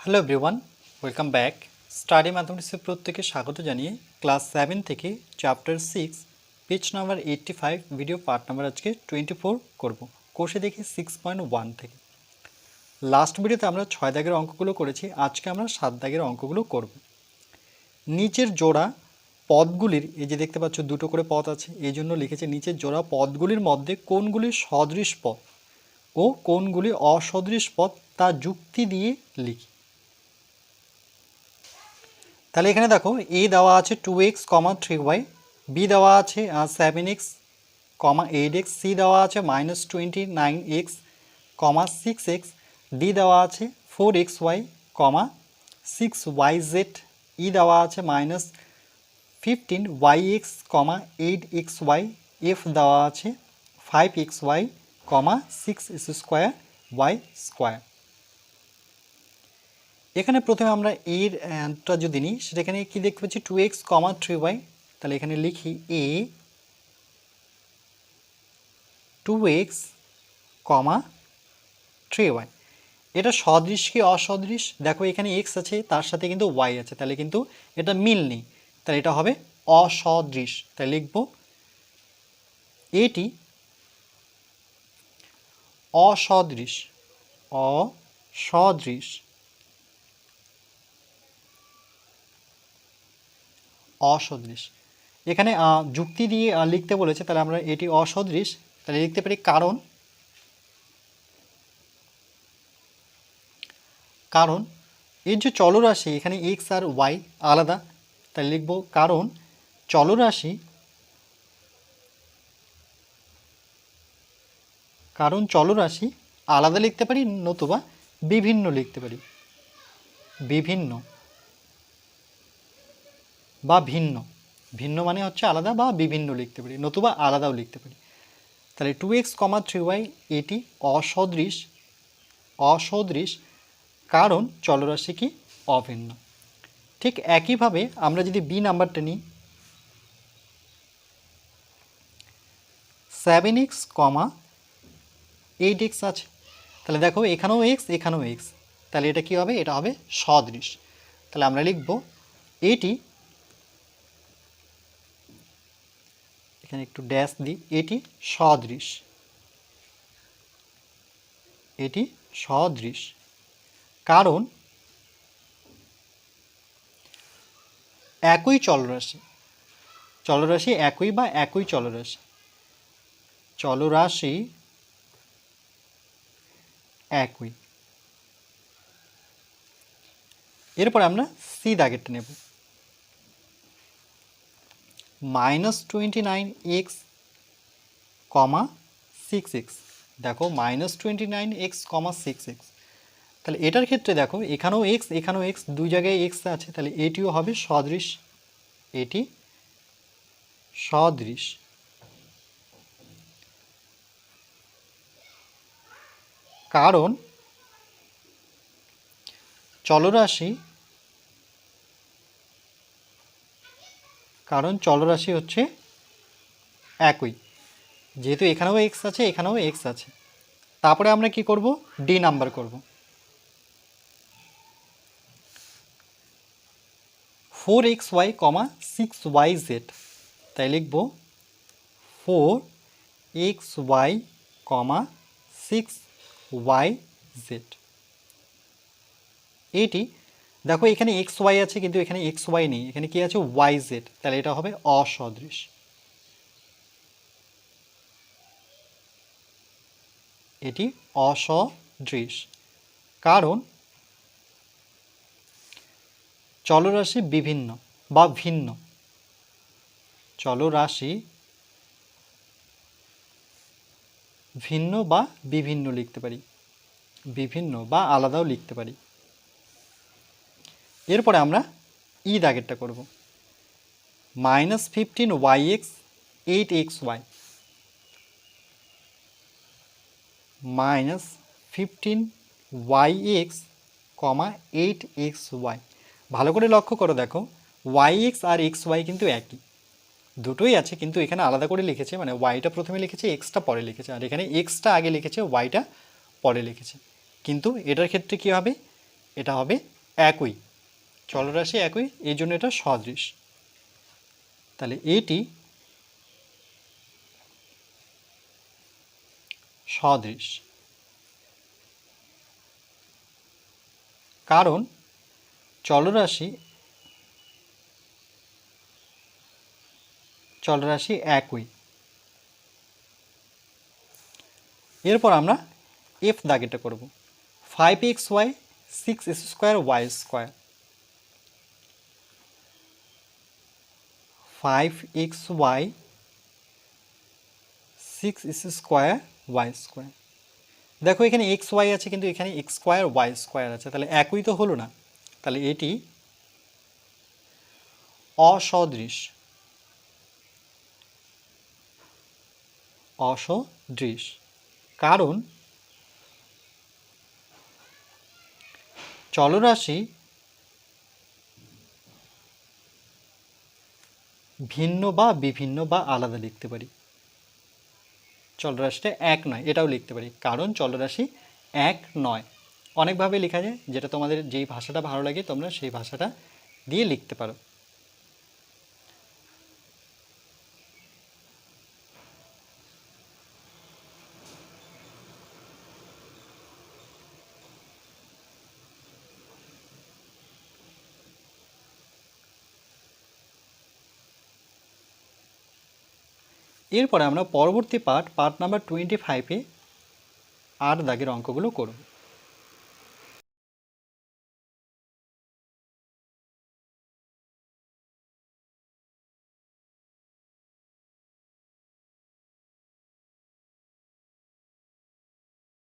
Hello everyone, welcome back. Study ম্যাথমেটিক্সে প্রত্যেকে স্বাগত জানিয়ে ক্লাস 7 থেকে chapter 6 page number 85 video part number আজকে 24 করব। কোর্সে দেখি 6.1 থেকে। লাস্ট ভিডিওতে আমরা 6 দাগের অঙ্কগুলো করেছি, আজকে আমরা 7 দাগের অঙ্কগুলো করব। নিচের জোড়া পদগুলির, এই যে দেখতে পাচ্ছ দুটো করে পদ আছে, এই জন্য লিখেছে নিচের জোড়া পদগুলির মধ্যে কোনগুলি সদৃশ পদ ও কোনগুলি অসদৃশ পদ তা যুক্তি দিয়ে লিখি। তাহলে এখানে দেখো এ দেওয়া আছে 2x, 3y, বি দেওয়া আছে 7x, 8x, সি দেওয়া আছে -29x, 6x, ডি দেওয়া আছে 4xy, 6yz, ই দেওয়া আছে -15yx, 8xy, এফ দেওয়া আছে 5xy, 6 স্কোয়ার y স্কোয়ার। এখানে প্রথমে আমরা এরটা যদি নিই, সেটা এখানে কি দেখতে পাচ্ছি 2x, 3y। তাহলে এখানে লিখি এ 2x, 3y। এটা সদৃশ কি অসদৃশ? দেখো এখানে x আছে, তার সাথে কিন্তু y আছে, তাহলে কিন্তু এটা মিল নেই, তাহলে এটা হবে অসদৃশ। তাহলে লিখব এটি অসদৃশ, অসদৃশ, অসদৃশ। এখানে যুক্তি দিয়ে লিখতে বলেছে, তাহলে আমরা এটি অসদৃশ তাহলে লিখতে পারি কারণ এর যে চলরাশি এখানে এক্স আর ওয়াই আলাদা, তাহলে লিখব কারণ চলরাশি আলাদা লিখতে পারি, নতুবা বিভিন্ন লিখতে পারি, বিভিন্ন বা ভিন্ন। ভিন্ন মানে হচ্ছে আলাদা, বা বিভিন্ন লিখতে পারি, নতুবা আলাদাও লিখতে পারি। তাহলে 2x, 3y এটি অসদৃশ কারণ চলরাশি কি অভিন্ন। ঠিক একইভাবে আমরা যদি বি নাম্বারটা নিই, 7x, 8x আছে, তাহলে দেখো এখানেও এক্স এখানেও এক্স, তাহলে এটা কি হবে? এটা হবে সদৃশ। তাহলে আমরা লিখব এটি, এখানে একটু ড্যাশ দিই, এটি সদৃশ, এটি সদৃশ কারণ একই চলরাশি একই বা একই চলরাশি একই। এরপর আমরা সি দাগেরটা নেব, -29x, 6x। দেখো -29x, 6x, তাহলে এটার ক্ষেত্রে দেখো এখানেও এক্স এখানেও এক্স, দুই জায়গায় এক্স আছে, তাহলে এটিও হবে সদৃশ, এটি সদৃশ কারণ চলরাশি হচ্ছে একই, যেহেতু এখানেও এক্স আছে এখানেও এক্স আছে। তারপরে আমরা কি করব? ডি নাম্বার করব। 4xy, 6yz, তাই লিখব 4xy, 6yz। এটি দেখো এখানে xy আছে, কিন্তু এখানে xy নেই, এখানে কি আছে? yz, তাহলে এটা হবে অসদৃশ। এটি অসদৃশ কারণ চলরাশি বিভিন্ন বা ভিন্ন, চলরাশি ভিন্ন বা বিভিন্ন লিখতে পারি, বিভিন্ন বা আলাদাও লিখতে পারি। এরপরে আমরা ই দাগেরটা করব, -15yx, 8xy, -15yx, 8xy। ভালো করে লক্ষ্য করো, দেখো yx আর xy কিন্তু একই, দুটোই আছে, কিন্তু এখানে আলাদা করে লিখেছে, মানে ওয়াইটা প্রথমে লিখেছে, এক্সটা পরে লিখেছে, আর এখানে এক্সটা আগে লিখেছে, ওয়াইটা পরে লিখেছে। কিন্তু এটার ক্ষেত্রে কি হবে? এটা হবে একই, চলরাশি একই, এই জন্য এটা সদৃশ। তাহলে এটি সদৃশ, কারণ চলরাশি একই। এরপর আমরা এফ দাগেটা করব। 5xy 6x² y square, 5xy 6x² y square. দেখো এখানে এক্স ওয়াই আছে, কিন্তু এখানে এক্স স্কোয়ার ওয়াই স্কোয়ার আছে, তাহলে একই তো হলো না। তাহলে এটি অসদৃশ, অসদৃশ, কারণ চলরাশি ভিন্ন বা বিভিন্ন বা আলাদা লিখতে পারি। চলরাশিটা এক নয়, এটাও লিখতে পারি, কারণ চলরাশি এক নয়। অনেকভাবে লেখা যায়, যেটা তোমাদের যেই ভাষাটা ভালো লাগে তোমরা সেই ভাষাটা দিয়ে লিখতে পারো। এরপরে আমরা পরবর্তী পার্ট নাম্বার 25-এ 8 দাগের অঙ্কগুলো করব।